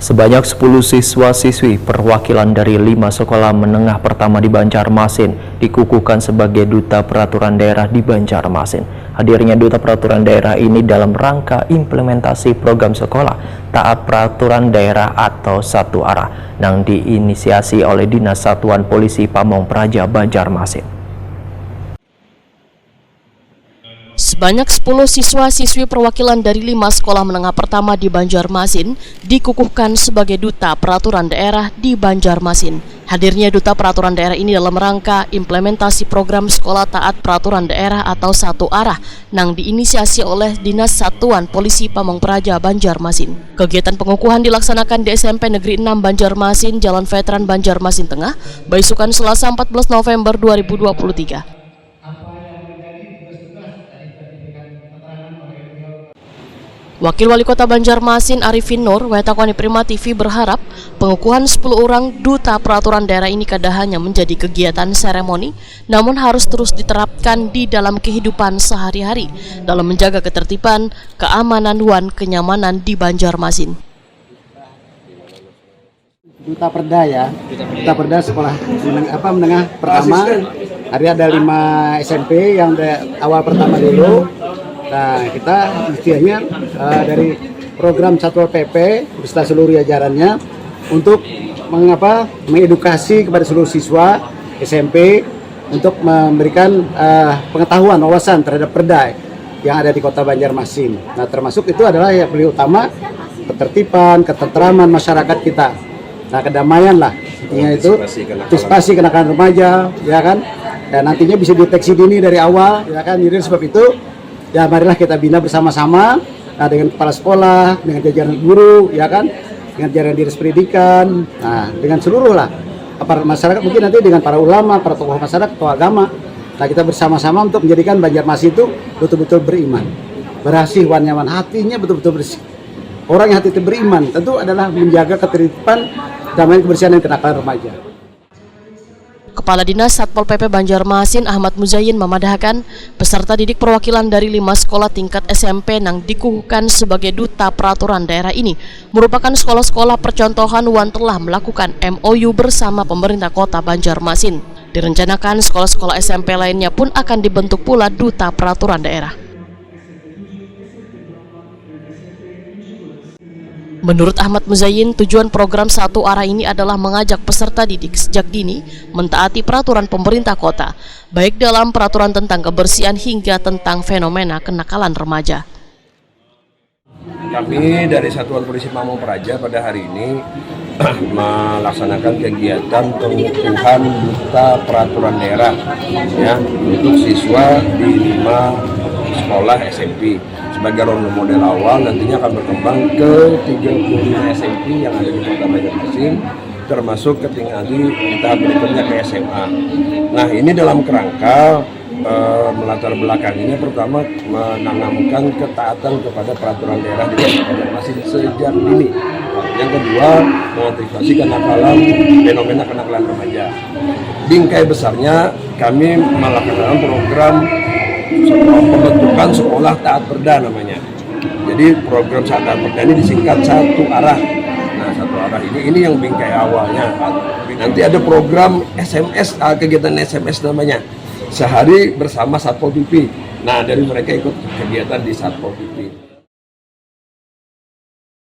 Sebanyak 10 siswa-siswi perwakilan dari 5 sekolah menengah pertama di Banjarmasin dikukuhkan sebagai Duta Peraturan Daerah di Banjarmasin. Hadirnya Duta Peraturan Daerah ini dalam rangka implementasi program sekolah taat peraturan daerah atau satu arah yang diinisiasi oleh Dinas Satuan Polisi Pamong Praja Banjarmasin. Sebanyak 10 siswa-siswi perwakilan dari 5 sekolah menengah pertama di Banjarmasin dikukuhkan sebagai Duta Peraturan Daerah di Banjarmasin. Hadirnya Duta Peraturan Daerah ini dalam rangka implementasi program Sekolah Taat Peraturan Daerah atau Satu Arah yang diinisiasi oleh Dinas Satuan Polisi Pamong Praja Banjarmasin. Kegiatan pengukuhan dilaksanakan di SMP Negeri 6 Banjarmasin, Jalan Veteran Banjarmasin Tengah, Baisukan, Selasa 14 November 2023. Wakil Wali Kota Banjarmasin Arifin Nur, Wetakwani Prima TV berharap pengukuhan 10 orang Duta Peraturan Daerah ini kada hanya menjadi kegiatan seremoni, namun harus terus diterapkan di dalam kehidupan sehari-hari dalam menjaga ketertiban, keamanan, dan kenyamanan di Banjarmasin. Duta Perda ya, Duta Perda sekolah menengah pertama. Hari ada 5 SMP yang awal pertama dulu. Nah, kita istilahnya dari program Satpol PP beserta seluruh jajarannya untuk mengedukasi kepada seluruh siswa SMP untuk memberikan pengetahuan, wawasan terhadap perda yang ada di Kota Banjarmasin. Nah, termasuk itu adalah yang paling utama ketertiban, ketentraman masyarakat kita. Nah, kedamaian lah, intinya itu antisipasi kenakalan remaja, ya kan? Dan nantinya bisa deteksi dini dari awal, ya kan? Jadi sebab itu ya marilah kita bina bersama-sama dengan kepala sekolah, dengan jajaran guru, ya kan, dengan jajaran dinas pendidikan, nah dengan seluruh lah aparat masyarakat, mungkin nanti dengan para ulama, para tokoh masyarakat, tokoh agama. Nah kita bersama-sama untuk menjadikan Banjarmasin itu betul-betul beriman, berasih, wan nyaman, hatinya betul-betul bersih. Orang yang hati itu beriman tentu adalah menjaga ketertiban, damai, kebersihan dan kenakalan remaja. Kepala Dinas Satpol PP Banjarmasin Ahmad Muzayyin memadahkan peserta didik perwakilan dari 5 sekolah tingkat SMP yang dikukuhkan sebagai Duta Peraturan Daerah ini merupakan sekolah-sekolah percontohan yang telah melakukan MOU bersama pemerintah kota Banjarmasin. Direncanakan sekolah-sekolah SMP lainnya pun akan dibentuk pula Duta Peraturan Daerah. Menurut Ahmad Muzayyin, tujuan program Satu Arah ini adalah mengajak peserta didik sejak dini mentaati peraturan pemerintah kota, baik dalam peraturan tentang kebersihan hingga tentang fenomena kenakalan remaja. Kami dari Satuan Polisi Pamong Praja pada hari ini melaksanakan kegiatan pengukuhan Duta Peraturan Daerah ya, untuk siswa di 5 sekolah SMP. Sebagai role model awal nantinya akan berkembang ke 35 SMP yang ada di Kota Banjarmasin, termasuk ketika nanti tahap berikutnya ke SMA. Nah ini dalam kerangka melatar belakanginya pertama menanamkan ketaatan kepada peraturan daerah di Kota Banjarmasin sejak dini. Yang kedua mengantisipasi kenakalan, fenomena kenakalan remaja. Bingkai besarnya kami melaksanakan program pembentukan sekolah taat perda namanya. Jadi program taat perda ini disingkat Satu Arah. Nah Satu Arah ini yang bingkai awalnya. Nanti ada program SMS, kegiatan SMS namanya, sehari bersama Satpol PP. Nah dari mereka ikut kegiatan di Satpol PP.